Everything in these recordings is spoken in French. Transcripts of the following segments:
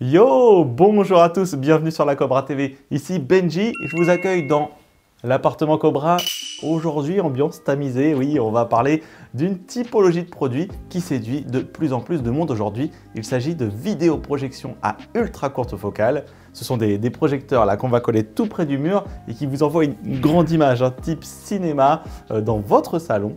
Yo, bonjour à tous, bienvenue sur la Cobra TV. Ici Benji, je vous accueille dans l'appartement Cobra. Aujourd'hui, ambiance tamisée, oui, on va parler d'une typologie de produit qui séduit de plus en plus de monde aujourd'hui. Il s'agit de vidéoprojection à ultra courte focale. Ce sont des projecteurs là qu'on va coller tout près du mur et qui vous envoient une grande image, type cinéma, dans votre salon.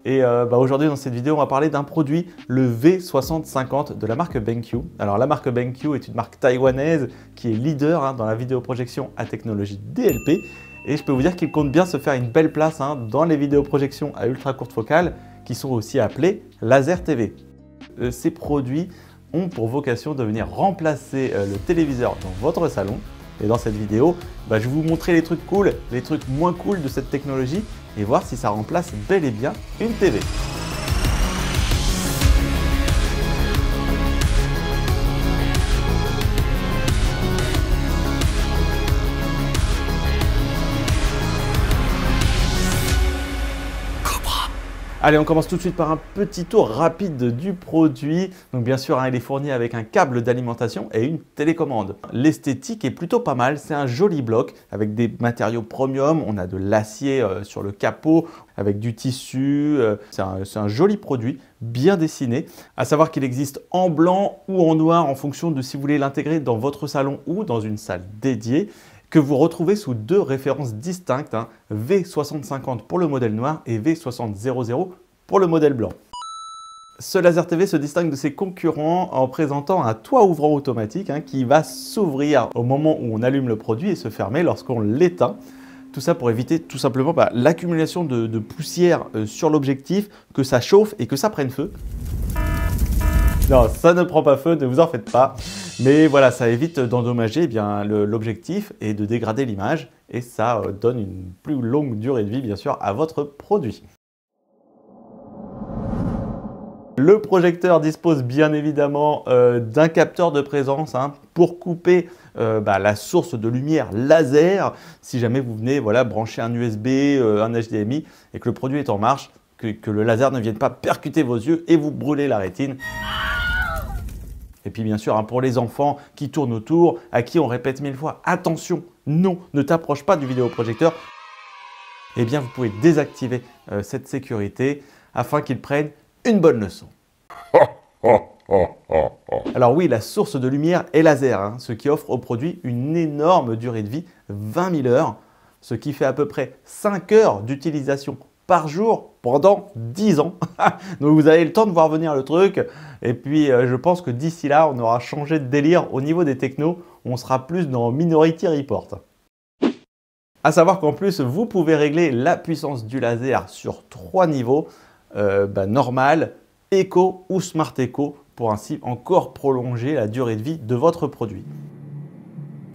Et aujourd'hui dans cette vidéo, on va parler d'un produit, le V6050 de la marque BenQ. Alors la marque BenQ est une marque taïwanaise qui est leader dans la vidéoprojection à technologie DLP. Et je peux vous dire qu'il compte bien se faire une belle place dans les vidéoprojections à ultra courte focale qui sont aussi appelées laser TV. Ces produits ont pour vocation de venir remplacer le téléviseur dans votre salon. Et dans cette vidéo, je vais vous montrer les trucs cool, les trucs moins cool de cette technologie et voir si ça remplace bel et bien une TV. Allez, on commence tout de suite par un petit tour rapide du produit. Donc bien sûr, il est fourni avec un câble d'alimentation et une télécommande. L'esthétique est plutôt pas mal, c'est un joli bloc avec des matériaux premium. On a de l'acier sur le capot avec du tissu. C'est un joli produit, bien dessiné. À savoir qu'il existe en blanc ou en noir en fonction de si vous voulez l'intégrer dans votre salon ou dans une salle dédiée, que vous retrouvez sous deux références distinctes, V6050 pour le modèle noir et V6000 pour le modèle blanc. Ce laser TV se distingue de ses concurrents en présentant un toit ouvrant automatique qui va s'ouvrir au moment où on allume le produit et se fermer lorsqu'on l'éteint. Tout ça pour éviter tout simplement l'accumulation de poussière sur l'objectif, que ça chauffe et que ça prenne feu. Non, ça ne prend pas feu, ne vous en faites pas. Mais voilà, ça évite d'endommager l'objectif et de dégrader l'image. Et ça donne une plus longue durée de vie, bien sûr, à votre produit. Le projecteur dispose bien évidemment d'un capteur de présence pour couper la source de lumière laser. Si jamais vous venez brancher un USB, un HDMI et que le produit est en marche, que le laser ne vienne pas percuter vos yeux et vous brûler la rétine. Et puis bien sûr, pour les enfants qui tournent autour, à qui on répète 1000 fois, attention, non, ne t'approche pas du vidéoprojecteur, eh bien vous pouvez désactiver cette sécurité afin qu'ils prennent une bonne leçon. Alors oui, la source de lumière est laser, ce qui offre au produit une énorme durée de vie, 20 000 heures, ce qui fait à peu près 5 heures d'utilisation par jour pendant 10 ans. Donc vous avez le temps de voir venir le truc. Et puis je pense que d'ici là, on aura changé de délire au niveau des technos. On sera plus dans Minority Report. À savoir qu'en plus, vous pouvez régler la puissance du laser sur 3 niveaux. Normal, Eco ou Smart Eco pour ainsi encore prolonger la durée de vie de votre produit.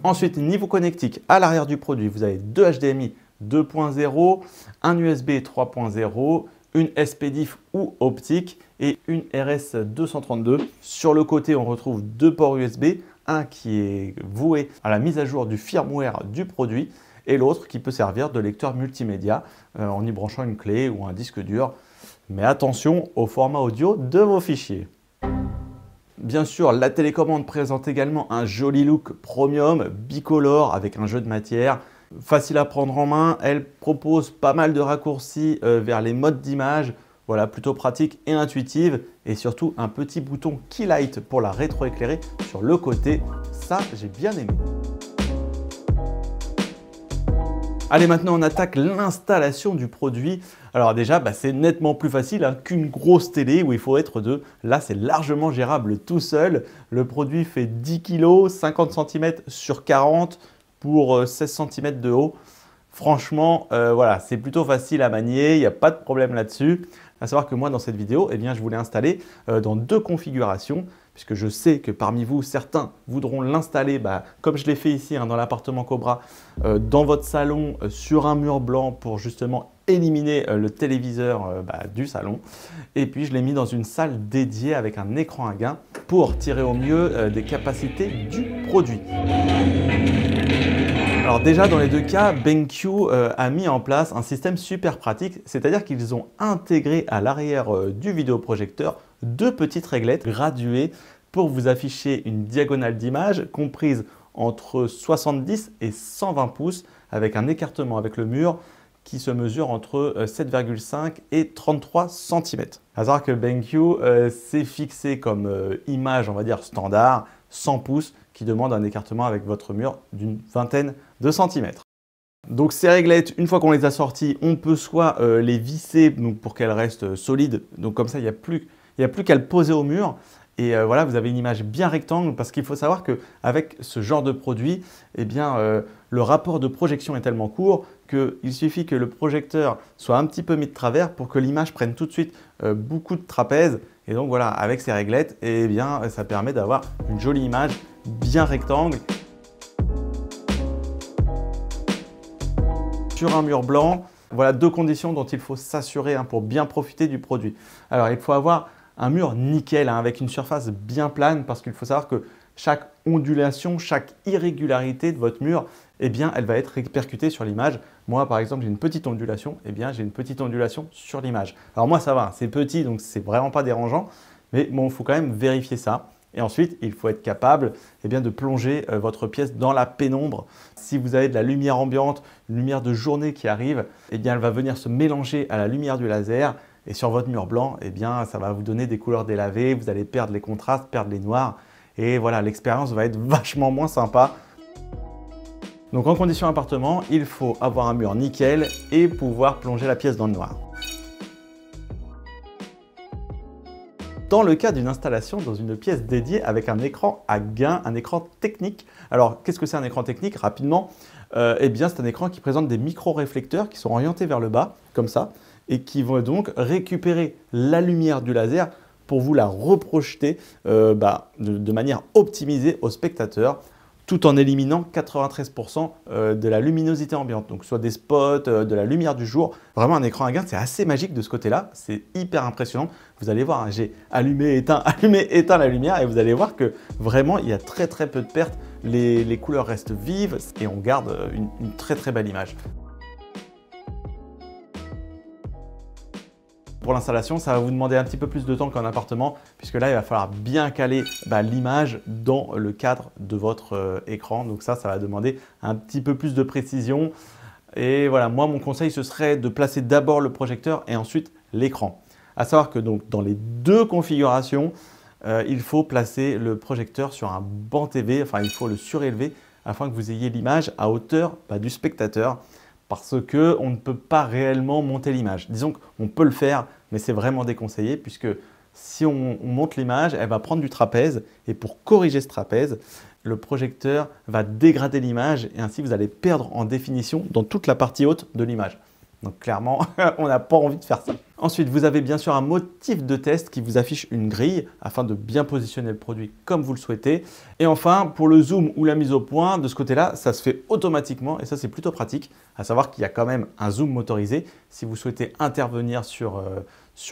Ensuite, niveau connectique, à l'arrière du produit, vous avez deux HDMI 2.0, un USB 3.0, une SPDIF ou optique et une RS232. Sur le côté, on retrouve deux ports USB, un qui est voué à la mise à jour du firmware du produit et l'autre qui peut servir de lecteur multimédia en y branchant une clé ou un disque dur. Mais attention au format audio de vos fichiers. Bien sûr, la télécommande présente également un joli look premium, bicolore avec un jeu de matière. Facile à prendre en main, elle propose pas mal de raccourcis vers les modes d'image, plutôt pratique et intuitive, et surtout un petit bouton Key Light pour la rétroéclairer sur le côté, ça j'ai bien aimé. Allez, maintenant on attaque l'installation du produit. Alors déjà, c'est nettement plus facile qu'une grosse télé où il faut être deux. Là, c'est largement gérable tout seul. Le produit fait 10 kg, 50 cm sur 40 pour 16 cm de haut. Franchement, c'est plutôt facile à manier, il n'y a pas de problème là-dessus. À savoir que moi, dans cette vidéo, je voulais installer dans deux configurations, puisque je sais que parmi vous, certains voudront l'installer, comme je l'ai fait ici dans l'appartement Cobra, dans votre salon, sur un mur blanc pour justement éliminer le téléviseur du salon. Et puis, je l'ai mis dans une salle dédiée avec un écran à gain pour tirer au mieux des capacités du produit. Alors déjà, dans les deux cas, BenQ a mis en place un système super pratique, c'est-à-dire qu'ils ont intégré à l'arrière du vidéoprojecteur deux petites réglettes graduées pour vous afficher une diagonale d'image comprise entre 70 et 120 pouces avec un écartement avec le mur qui se mesure entre 7,5 et 33 cm. À savoir que BenQ s'est fixé comme image, on va dire standard, 100 pouces, qui demande un écartement avec votre mur d'une vingtaine de centimètres. Donc ces réglettes, une fois qu'on les a sorties, on peut soit les visser donc pour qu'elles restent solides, donc comme ça il n'y a plus qu'à le poser au mur. Et voilà, vous avez une image bien rectangle parce qu'il faut savoir qu'avec ce genre de produit, eh bien, le rapport de projection est tellement court qu'il suffit que le projecteur soit un petit peu mis de travers pour que l'image prenne tout de suite beaucoup de trapèze. Et donc voilà, avec ces réglettes, eh bien, ça permet d'avoir une jolie image bien rectangle. Sur un mur blanc, voilà deux conditions dont il faut s'assurer pour bien profiter du produit. Alors, il faut avoir un mur nickel avec une surface bien plane parce qu'il faut savoir que chaque ondulation, chaque irrégularité de votre mur, eh bien, elle va être répercutée sur l'image. Moi, par exemple, j'ai une petite ondulation, eh bien, j'ai une petite ondulation sur l'image. Alors moi, ça va, c'est petit, donc c'est vraiment pas dérangeant, mais bon, il faut quand même vérifier ça. Et ensuite, il faut être capable de plonger votre pièce dans la pénombre. Si vous avez de la lumière ambiante, une lumière de journée qui arrive, eh bien, elle va venir se mélanger à la lumière du laser. Et sur votre mur blanc, eh bien, ça va vous donner des couleurs délavées, vous allez perdre les contrastes, perdre les noirs. Et voilà, l'expérience va être vachement moins sympa. Donc en condition appartement, il faut avoir un mur nickel et pouvoir plonger la pièce dans le noir. Dans le cas d'une installation dans une pièce dédiée avec un écran à gain, un écran technique. Alors, qu'est-ce que c'est un écran technique? Rapidement, eh bien, c'est un écran qui présente des micro-réflecteurs qui sont orientés vers le bas, comme ça, et qui vont donc récupérer la lumière du laser pour vous la reprojeter de manière optimisée au spectateur, tout en éliminant 93% de la luminosité ambiante. Donc soit des spots, de la lumière du jour. Vraiment un écran à gain, c'est assez magique de ce côté-là. C'est hyper impressionnant. Vous allez voir, j'ai allumé, éteint la lumière et vous allez voir que vraiment il y a très peu de pertes. Les couleurs restent vives et on garde une très belle image. Pour l'installation, ça va vous demander un petit peu plus de temps qu'un appartement, puisque là, il va falloir bien caler l'image dans le cadre de votre écran. Donc ça va demander un petit peu plus de précision. Et voilà, moi, mon conseil, ce serait de placer d'abord le projecteur et ensuite l'écran. À savoir que donc, dans les deux configurations, il faut placer le projecteur sur un banc TV, enfin, il faut le surélever afin que vous ayez l'image à hauteur du spectateur. Parce qu'on ne peut pas réellement monter l'image. Disons qu'on peut le faire, mais c'est vraiment déconseillé puisque si on monte l'image, elle va prendre du trapèze et pour corriger ce trapèze, le projecteur va dégrader l'image et ainsi vous allez perdre en définition dans toute la partie haute de l'image. Donc clairement, on n'a pas envie de faire ça. Ensuite, vous avez bien sûr un motif de test qui vous affiche une grille afin de bien positionner le produit comme vous le souhaitez. Et enfin, pour le zoom ou la mise au point, de ce côté-là, ça se fait automatiquement et ça, c'est plutôt pratique. À savoir qu'il y a quand même un zoom motorisé si vous souhaitez intervenir sur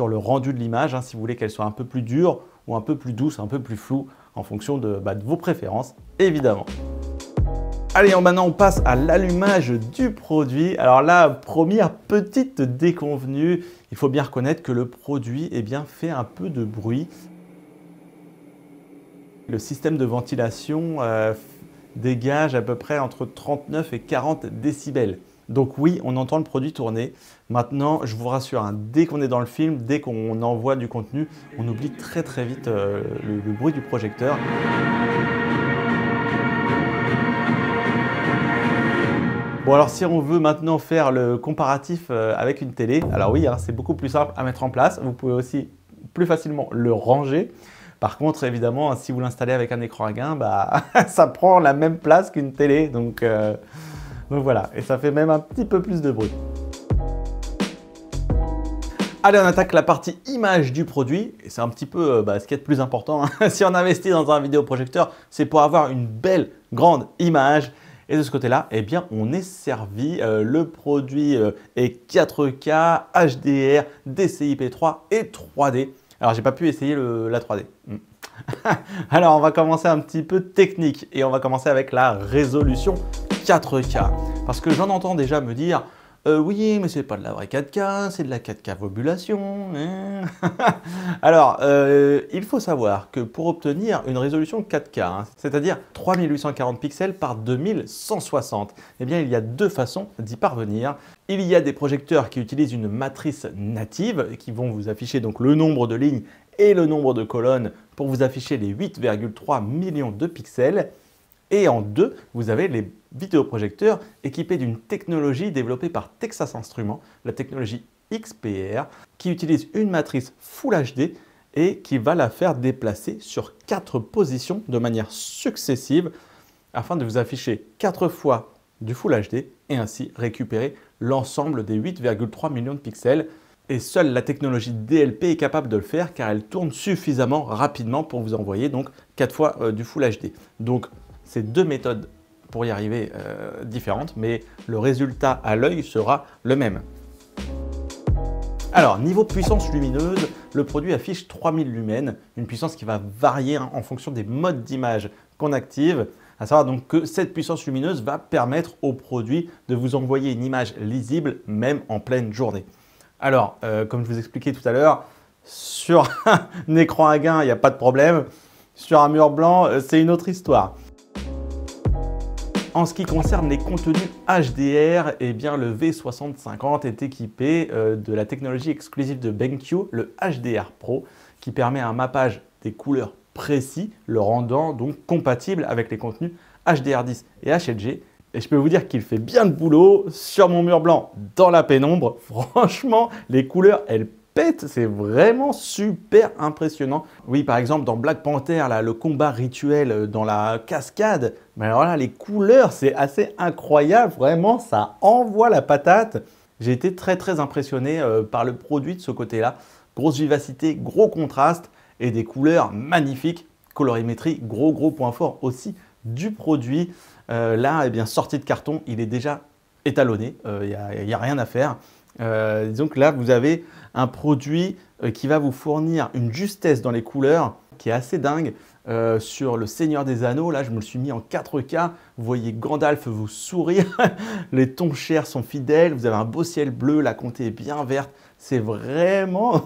le rendu de l'image, si vous voulez qu'elle soit un peu plus dure ou un peu plus douce, un peu plus floue en fonction de vos préférences, évidemment. Allez, maintenant on passe à l'allumage du produit. Alors là, première petite déconvenue, il faut bien reconnaître que le produit fait un peu de bruit. Le système de ventilation dégage à peu près entre 39 et 40 décibels. Donc oui, on entend le produit tourner. Maintenant, je vous rassure, dès qu'on est dans le film, dès qu'on envoie du contenu, on oublie très vite le bruit du projecteur. Bon alors si on veut maintenant faire le comparatif avec une télé, alors oui, c'est beaucoup plus simple à mettre en place. Vous pouvez aussi plus facilement le ranger. Par contre, évidemment, si vous l'installez avec un écran à gain, ça prend la même place qu'une télé. Donc voilà, et ça fait même un petit peu plus de bruit. Allez, on attaque la partie image du produit. Et c'est un petit peu ce qui est le plus important. Si on investit dans un vidéoprojecteur, c'est pour avoir une belle, grande image. Et de ce côté-là, on est servi. Le produit est 4K, HDR, DCI-P3 et 3D. Alors, j'ai pas pu essayer la 3D. Alors, on va commencer un petit peu technique et on va commencer avec la résolution 4K. Parce que j'en entends déjà me dire Oui, mais c'est pas de la vraie 4K, c'est de la 4K Vobulation. Hein. Alors, il faut savoir que pour obtenir une résolution 4K, hein, c'est-à-dire 3840 pixels par 2160, eh bien, il y a deux façons d'y parvenir. Il y a des projecteurs qui utilisent une matrice native et qui vont vous afficher donc le nombre de lignes et le nombre de colonnes pour vous afficher les 8,3 millions de pixels. Et en deux, vous avez les vidéoprojecteurs équipés d'une technologie développée par Texas Instruments, la technologie XPR, qui utilise une matrice Full HD et qui va la faire déplacer sur 4 positions de manière successive afin de vous afficher 4 fois du Full HD et ainsi récupérer l'ensemble des 8,3 millions de pixels. Et seule la technologie DLP est capable de le faire car elle tourne suffisamment rapidement pour vous envoyer donc 4 fois du Full HD. Donc, c'est deux méthodes pour y arriver différentes, mais le résultat à l'œil sera le même. Alors, niveau puissance lumineuse, le produit affiche 3000 lumens, une puissance qui va varier en fonction des modes d'image qu'on active. À savoir donc que cette puissance lumineuse va permettre au produit de vous envoyer une image lisible même en pleine journée. Alors, comme je vous expliquais tout à l'heure, sur un écran à gain, il n'y a pas de problème. Sur un mur blanc, c'est une autre histoire. En ce qui concerne les contenus HDR, eh bien le V6050 est équipé de la technologie exclusive de BenQ, le HDR Pro, qui permet un mappage des couleurs précis, le rendant donc compatible avec les contenus HDR10 et HLG. Et je peux vous dire qu'il fait bien le boulot sur mon mur blanc dans la pénombre. Franchement, les couleurs, elles pètent, c'est vraiment super impressionnant. Oui, par exemple, dans Black Panther, là, le combat rituel dans la cascade, mais alors là, les couleurs, c'est assez incroyable. Vraiment, ça envoie la patate. J'ai été très impressionné par le produit de ce côté-là. Grosse vivacité, gros contraste et des couleurs magnifiques. Colorimétrie, gros point fort aussi du produit. Là, eh bien, sorti de carton, il est déjà étalonné. Il n'y a rien à faire. Disons que là, vous avez un produit qui va vous fournir une justesse dans les couleurs qui est assez dingue. Sur le Seigneur des Anneaux, là, je me le suis mis en 4K. Vous voyez Gandalf vous sourire. Les tons chers sont fidèles. Vous avez un beau ciel bleu. La comté est bien verte. C'est vraiment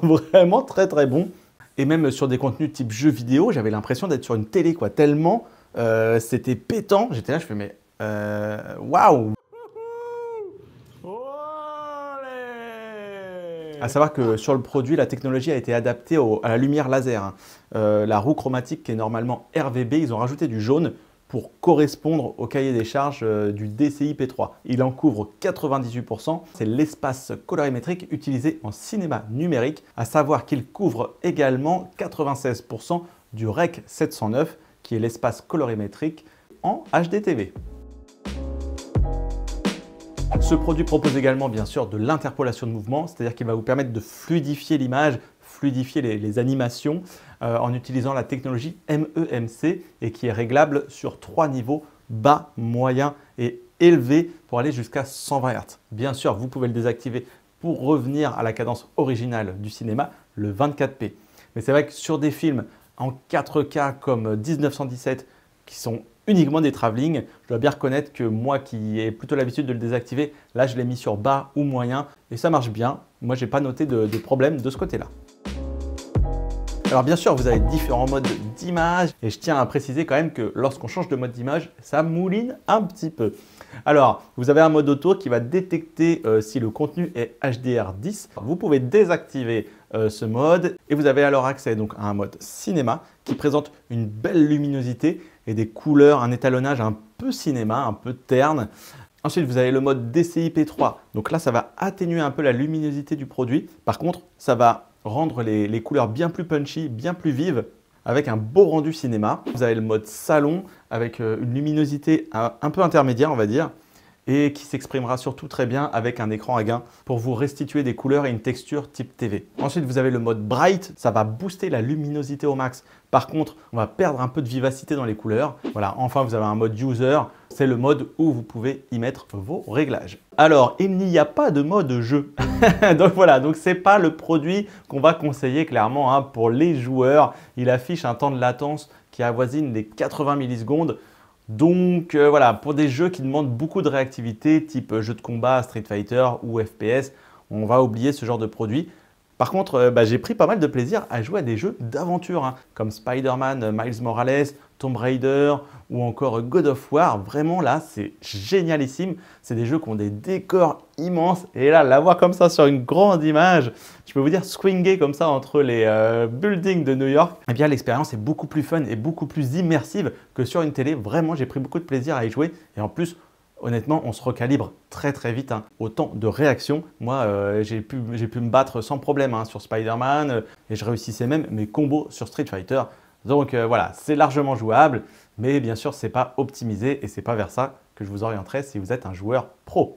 très bon. Et même sur des contenus type jeux vidéo, j'avais l'impression d'être sur une télé, quoi. Tellement c'était pétant. J'étais là, je fais mais waouh! À savoir que sur le produit, la technologie a été adaptée à la lumière laser. La roue chromatique qui est normalement RVB, ils ont rajouté du jaune pour correspondre au cahier des charges du DCI P3. Il en couvre 98%. C'est l'espace colorimétrique utilisé en cinéma numérique, à savoir qu'il couvre également 96% du REC 709, qui est l'espace colorimétrique en HDTV. Ce produit propose également bien sûr de l'interpolation de mouvement, c'est-à-dire qu'il va vous permettre de fluidifier l'image, fluidifier les animations en utilisant la technologie MEMC et qui est réglable sur 3 niveaux, bas, moyen et élevé pour aller jusqu'à 120 Hz. Bien sûr, vous pouvez le désactiver pour revenir à la cadence originale du cinéma, le 24p. Mais c'est vrai que sur des films en 4K comme 1917 qui sont uniquement des travelling, je dois bien reconnaître que moi qui ai plutôt l'habitude de le désactiver, là je l'ai mis sur bas ou moyen et ça marche bien. Moi j'ai pas noté de problème de ce côté-là. Alors bien sûr, vous avez différents modes d'image et je tiens à préciser quand même que lorsqu'on change de mode d'image, ça mouline un petit peu. Alors, vous avez un mode auto qui va détecter si le contenu est HDR10. Vous pouvez désactiver ce mode et vous avez alors accès donc, à un mode cinéma qui présente une belle luminosité et des couleurs, un étalonnage un peu cinéma, un peu terne. Ensuite, vous avez le mode DCI P3. Donc là, ça va atténuer un peu la luminosité du produit. Par contre, ça va rendre les couleurs bien plus punchy, bien plus vives, avec un beau rendu cinéma. Vous avez le mode salon avec une luminosité un peu intermédiaire, on va dire, et qui s'exprimera surtout très bien avec un écran à gain pour vous restituer des couleurs et une texture type TV. Ensuite, vous avez le mode Bright, ça va booster la luminosité au max. Par contre, on va perdre un peu de vivacité dans les couleurs. Voilà. Enfin, vous avez un mode User, c'est le mode où vous pouvez y mettre vos réglages. Alors, il n'y a pas de mode jeu. Donc voilà, donc c'est pas le produit qu'on va conseiller clairement pour les joueurs. Il affiche un temps de latence qui avoisine les 80 millisecondes. Donc voilà, pour des jeux qui demandent beaucoup de réactivité, type jeu de combat, Street Fighter ou FPS, on va oublier ce genre de produit. Par contre, j'ai pris pas mal de plaisir à jouer à des jeux d'aventure, hein, comme Spider-Man, Miles Morales, Tomb Raider ou encore God of War. Vraiment là, c'est génialissime. C'est des jeux qui ont des décors immenses. Et là, l'avoir comme ça sur une grande image, je peux vous dire, swinger comme ça entre les buildings de New York, eh bien l'expérience est beaucoup plus fun et beaucoup plus immersive que sur une télé. Vraiment, j'ai pris beaucoup de plaisir à y jouer. Et en plus, honnêtement, on se recalibre très vite. Hein. Autant de réactions. Moi, j'ai pu me battre sans problème hein, sur Spider-Man et je réussissais même mes combos sur Street Fighter. Donc voilà, c'est largement jouable, mais bien sûr, ce n'est pas optimisé et ce n'est pas vers ça que je vous orienterai si vous êtes un joueur pro.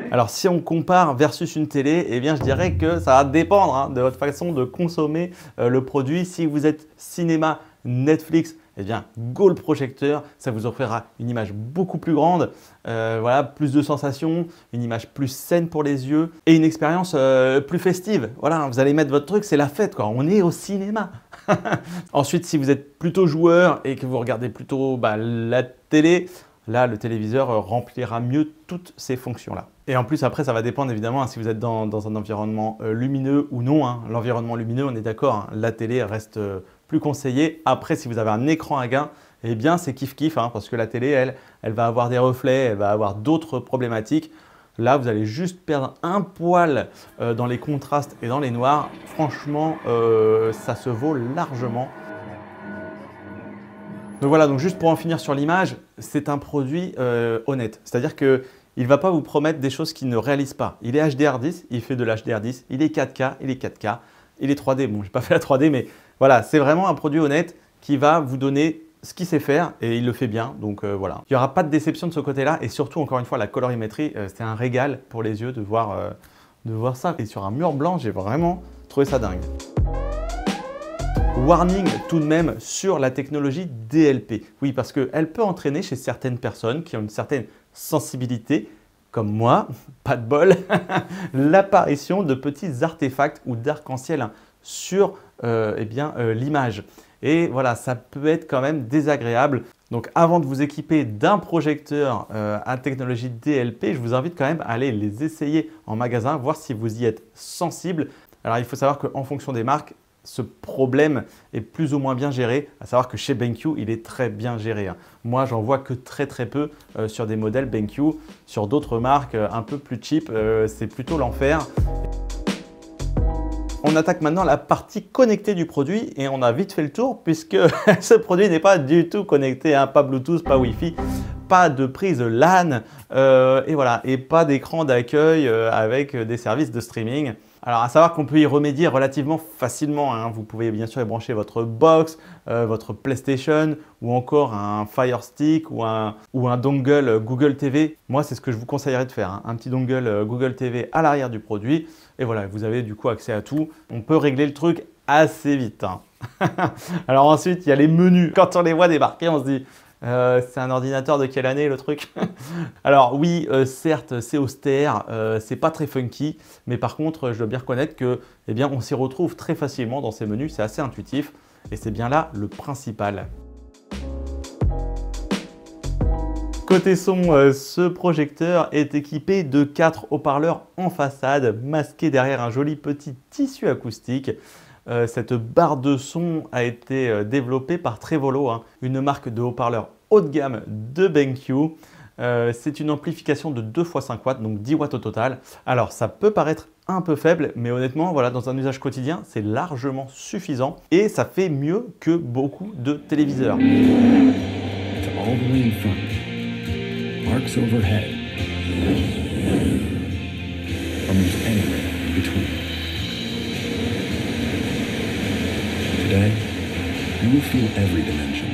Alors si on compare versus une télé, eh bien je dirais que ça va dépendre hein, de votre façon de consommer le produit. Si vous êtes cinéma, Netflix, eh bien go le projecteur, ça vous offrira une image beaucoup plus grande, voilà, plus de sensations, une image plus saine pour les yeux et une expérience plus festive. Voilà, vous allez mettre votre truc, c'est la fête quoi, on est au cinéma. Ensuite, si vous êtes plutôt joueur et que vous regardez plutôt la télé, là le téléviseur remplira mieux toutes ces fonctions-là. Et en plus après ça va dépendre évidemment hein, si vous êtes dans un environnement lumineux ou non. Hein. L'environnement lumineux, on est d'accord, hein, la télé reste plus conseillée. Après si vous avez un écran à gain, eh bien c'est kiff-kiff hein, parce que la télé elle va avoir des reflets, elle va avoir d'autres problématiques. Là, vous allez juste perdre un poil dans les contrastes et dans les noirs. Franchement, ça se vaut largement. Donc voilà, donc juste pour en finir sur l'image, c'est un produit honnête. C'est-à-dire qu'il ne va pas vous promettre des choses qu'il ne réalise pas. Il est HDR10, il fait de l'HDR10, il est 4K, il est 4K, il est 3D. Bon, je n'ai pas fait la 3D, mais voilà, c'est vraiment un produit honnête qui va vous donner ce qu'il sait faire et il le fait bien, donc voilà. Il n'y aura pas de déception de ce côté-là et surtout, encore une fois, la colorimétrie, c'était un régal pour les yeux de voir ça. Et sur un mur blanc, j'ai vraiment trouvé ça dingue. Warning tout de même sur la technologie DLP. Oui, parce qu'elle peut entraîner chez certaines personnes qui ont une certaine sensibilité, comme moi, pas de bol, l'apparition de petits artefacts ou d'arc-en-ciel hein, sur l'image. Et voilà, ça peut être quand même désagréable. Donc avant de vous équiper d'un projecteur à technologie DLP, je vous invite quand même à aller les essayer en magasin, voir si vous y êtes sensible. Alors il faut savoir qu'en fonction des marques, ce problème est plus ou moins bien géré, à savoir que chez BenQ, il est très bien géré. Hein. Moi, j'en vois que très peu sur des modèles BenQ. Sur d'autres marques un peu plus cheap, c'est plutôt l'enfer. On attaque maintenant la partie connectée du produit et on a vite fait le tour puisque ce produit n'est pas du tout connecté, hein, pas Bluetooth, pas Wi-Fi, pas de prise LAN et voilà, et pas d'écran d'accueil avec des services de streaming. Alors à savoir qu'on peut y remédier relativement facilement, hein. Vous pouvez bien sûr y brancher votre box, votre PlayStation ou encore un Fire Stick ou un dongle Google TV. Moi c'est ce que je vous conseillerais de faire, hein. Un petit dongle Google TV à l'arrière du produit et voilà, vous avez du coup accès à tout. On peut régler le truc assez vite. Hein. Alors ensuite il y a les menus. Quand on les voit débarquer on se dit c'est un ordinateur de quelle année le truc? Alors oui, certes, c'est austère, c'est pas très funky, mais par contre, je dois bien reconnaître que, eh bien, on s'y retrouve très facilement dans ces menus, c'est assez intuitif et c'est bien là le principal. Côté son, ce projecteur est équipé de 4 haut-parleurs en façade, masqués derrière un joli petit tissu acoustique. Cette barre de son a été développée par Trevolo, hein, une marque de haut-parleurs haut de gamme de BenQ. C'est une amplification de 2 x 5 watts, donc 10 watts au total. Alors ça peut paraître un peu faible, mais honnêtement, voilà, dans un usage quotidien, c'est largement suffisant et ça fait mieux que beaucoup de téléviseurs. Today, you will feel every dimension.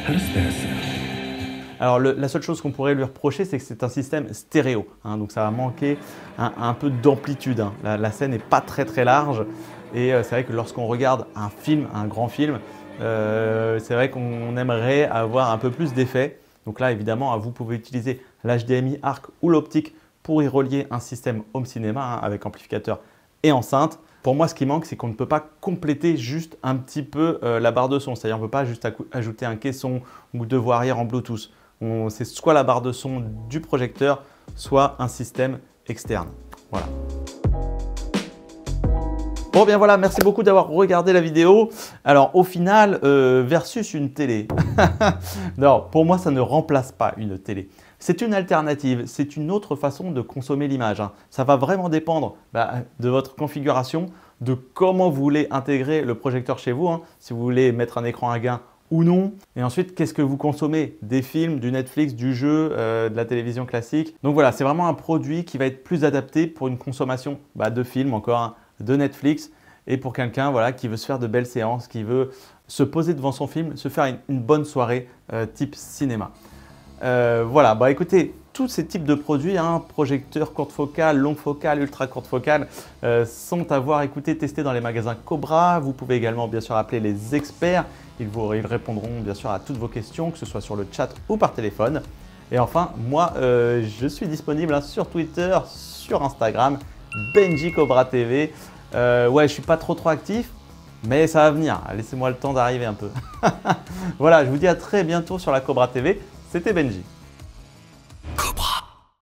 How does that sound? Alors la seule chose qu'on pourrait lui reprocher, c'est que c'est un système stéréo, hein, donc ça va manquer un peu d'amplitude. Hein. La scène n'est pas très large et c'est vrai que lorsqu'on regarde un film, un grand film, c'est vrai qu'on aimerait avoir un peu plus d'effet. Donc là évidemment, vous pouvez utiliser l'HDMI ARC ou l'optique pour y relier un système home cinéma hein, avec amplificateur et enceinte. Pour moi, ce qui manque, c'est qu'on ne peut pas compléter juste un petit peu la barre de son. C'est-à-dire on ne peut pas juste ajouter un caisson ou deux voies arrière en Bluetooth. C'est soit la barre de son du projecteur, soit un système externe. Voilà. Bon bien voilà, merci beaucoup d'avoir regardé la vidéo. Alors au final, versus une télé. Non, pour moi ça ne remplace pas une télé. C'est une alternative, c'est une autre façon de consommer l'image. Ça va vraiment dépendre de votre configuration, de comment vous voulez intégrer le projecteur chez vous, si vous voulez mettre un écran à gain ou non. Et ensuite, qu'est-ce que vous consommez? Des films, du Netflix, du jeu, de la télévision classique. Donc voilà, c'est vraiment un produit qui va être plus adapté pour une consommation de films encore, de Netflix et pour quelqu'un qui veut se faire de belles séances, qui veut se poser devant son film, se faire une bonne soirée type cinéma. Voilà, écoutez, tous ces types de produits, projecteurs courte focale, longue focale, ultra courte focale, sont à voir, écouter, tester dans les magasins Cobra. Vous pouvez également bien sûr appeler les experts. Ils répondront bien sûr à toutes vos questions, que ce soit sur le chat ou par téléphone. Et enfin, moi, je suis disponible sur Twitter, sur Instagram, Benji Cobra TV. Ouais, je suis pas trop actif, mais ça va venir. Laissez-moi le temps d'arriver un peu. Voilà, je vous dis à très bientôt sur la Cobra TV. C'était Benji.